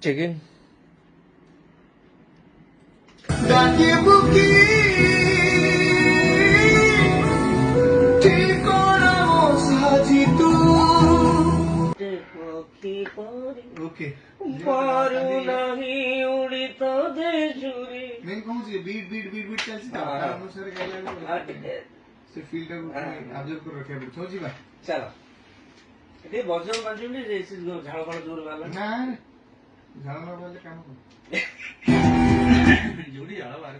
Checking. Okay Paru नहीं उड़ी तो दे जुरी मैं कहूँ बीट बीट बीट बीट चलছি তো তার অনুসারে গাইলে সে ফিলটাକୁ অবজর্ভ করে ରଖିବାକୁ ପଡିବ ହଉ ଯିବା ଚାଲ ଏଠି ବଜର ବାଜୁନି ଯେ ଝାଳ ଫାଳ ଜୋର ବାହାରିଲା ନା ଝାଳ ନ ବାହାରିଲେ କାମ କର ଯୋଉଠି ଝାଳ ବାହାରି